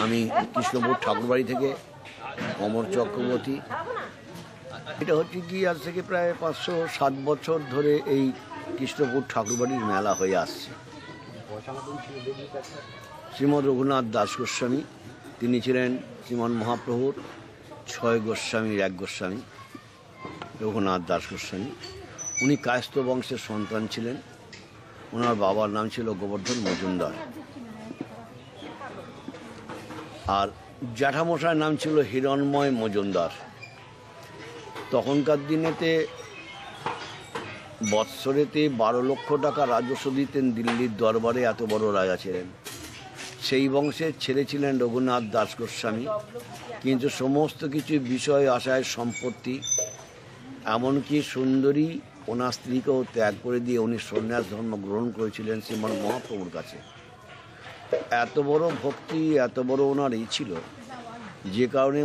আমি কৃষ্ণপুর ঠাকুরবাড়ি থেকে অমর চক্রবর্তী। এটা হচ্ছে কি আজ থেকে প্রায় 507 বছর ধরে এই কৃষ্ণপুর ঠাকুরবাড়ির মেলা হয়ে আসছে। শ্রীমৎ রঘুনাথ দাস গোস্বামী তিনি ছিলেন শ্রীমন মহাপ্রভুর 6 গোস্বামীর 1 গোস্বামী রঘুনাথ দাস গোস্বামী। উনি কায়স্থ বংশের সন্তান ছিলেন। ওনার বাবার নাম ছিল গোবর্ধন মজুমদার, আর জ্যাঠামশাইয়ের নাম ছিল হিরণময় মজুমদার। তখনকার দিনেতে বৎসরেতে 12 লক্ষ টাকা রাজস্ব দিতেন দিল্লির দরবারে, এত বড় রাজা ছিলেন। সেই বংশের ছেলে ছিলেন রঘুনাথ দাস গোস্বামী, কিন্তু সমস্ত কিছু বিষয় আশায় সম্পত্তি, এমনকি সুন্দরী ওনার স্ত্রীকেও ত্যাগ করে দিয়ে উনি সন্ন্যাস ধর্ম গ্রহণ করেছিলেন শ্রীমান মহাপ্রভুর কাছে। এত বড় ভক্তি, এত বড় ওনার এই ছিল, যে কারণে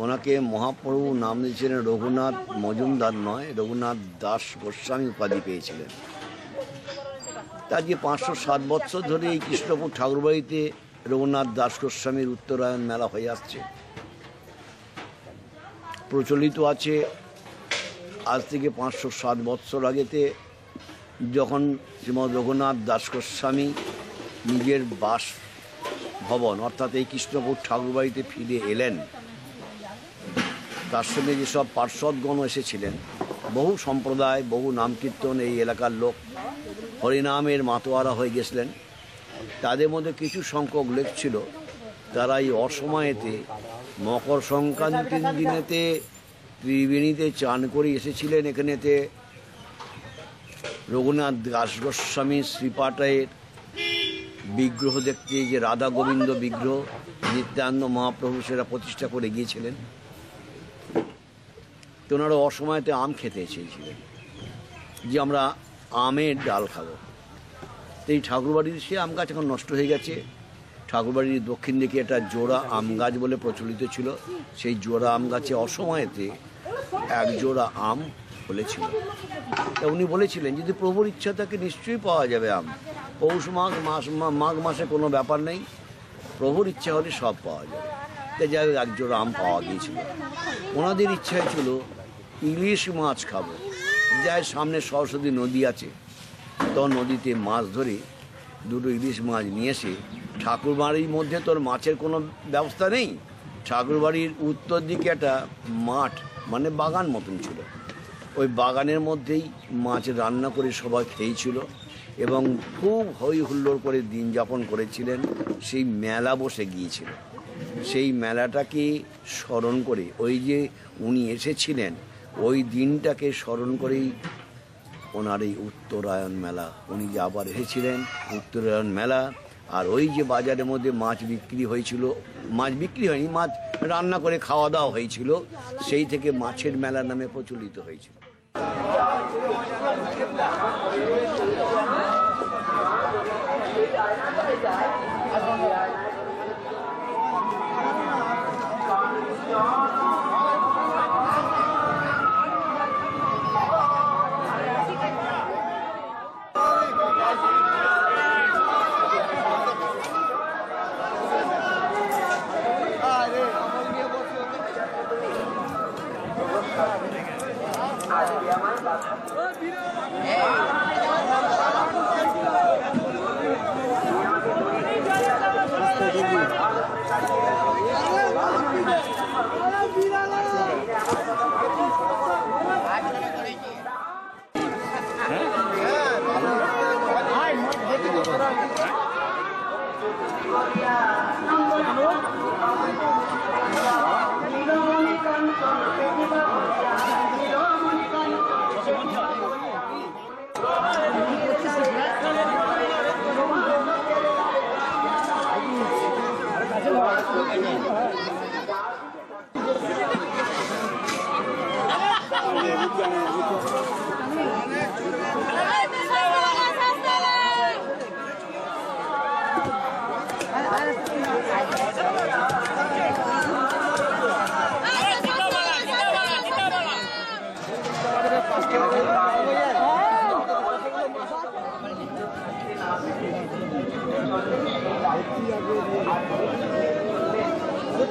ওনাকে মহাপ্রভু নাম দিয়েছিলেন রঘুনাথ মজুমদার নয়, রঘুনাথ দাস গোস্বামী উপাধি পেয়েছিলেন। তা যে 507 বছর ধরে এই কৃষ্ণপুর ঠাকুরবাড়িতে রঘুনাথ দাস গোস্বামীর উত্তরায়ণ মেলা হয়ে আসছে। প্রচলিত আছে আজ থেকে 507 বছর আগেতে, যখন শ্রীমৎ রঘুনাথ দাস গোস্বামী নিজের বাস ভবন অর্থাৎ এই কৃষ্ণপুর ঠাকুরবাড়িতে ফিরে এলেন, তার সঙ্গে যেসব পার্ষদগণ এসেছিলেন, বহু সম্প্রদায়, বহু নাম কীর্তন এই এলাকার লোক হরিনামের মাতোয়ারা হয়ে গেছিলেন। তাদের মধ্যে কিছু সংখ্যক লোক ছিল তারা এই অসময়েতে মকর সংক্রান্তির দিনেতে ত্রিবেণীতে চান করে এসেছিলেন এখানেতে রঘুনাথ দাস গোস্বামী শ্রীপাঠের বিগ্রহ দেখতে, যে রাধা গোবিন্দ বিগ্রহ নিত্যানন্দ মহাপ্রভু সেটা প্রতিষ্ঠা করে গিয়েছিলেন। তো ওনারা অসময়তে আম খেতে এসেছিলেন, যে আমরা আমের ডাল খাবো। তো এই ঠাকুরবাড়ির সে আম গাছ এখন নষ্ট হয়ে গেছে। ঠাকুরবাড়ির দক্ষিণ দিকে একটা জোড়া আম গাছ বলে প্রচলিত ছিল, সেই জোড়া আম গাছে অসময়েতে 1 জোড়া আম ফলেছিল। তা উনি বলেছিলেন যদি প্রভুর ইচ্ছা থাকে নিশ্চয়ই পাওয়া যাবে আম। পৌষ মাঘ মাসে কোনো ব্যাপার নেই, প্রভুর ইচ্ছা হলে সব পাওয়া যাবে। তাই যাই হোক 1 জোড়া আম পাওয়া গিয়েছিল। ওনাদের ইচ্ছাই ছিল ইলিশ মাছ খাবো। যাই সামনে সরস্বতী নদী আছে, তো নদীতে মাছ ধরে 2টো ইলিশ মাছ নিয়ে এসে, ঠাকুরবাড়ির মধ্যে তোর মাছের কোনো ব্যবস্থা নেই, ঠাকুরবাড়ির উত্তর দিকে একটা মাঠ মানে বাগান মতন ছিল, ওই বাগানের মধ্যেই মাছ রান্না করে সবাই খেয়েছিল এবং খুব হই হুল্লোড় করে দিন যাপন করেছিলেন। সেই মেলা বসে গিয়েছিল, সেই মেলাটাকে স্মরণ করে, ওই যে উনি এসেছিলেন ওই দিনটাকে স্মরণ করেই ওনার এই উত্তরায়ণ মেলা। উনি যে আবার এসেছিলেন উত্তরায়ণ মেলা, আর ওই যে বাজারের মধ্যে মাছ বিক্রি হয়েছিল, মাছ বিক্রি হয়নি, মাছ রান্না করে খাওয়া দাওয়া হয়েছিল, সেই থেকে মাছের মেলা নামে প্রচলিত হয়েছিল।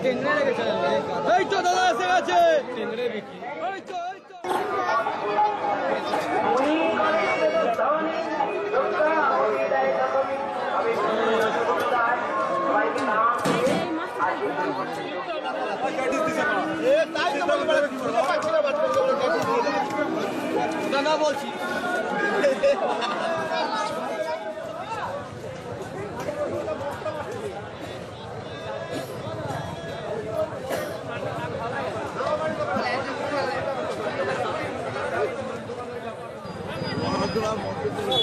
এই তো দাদা এসে গেছে এই তো না বলছি পুরো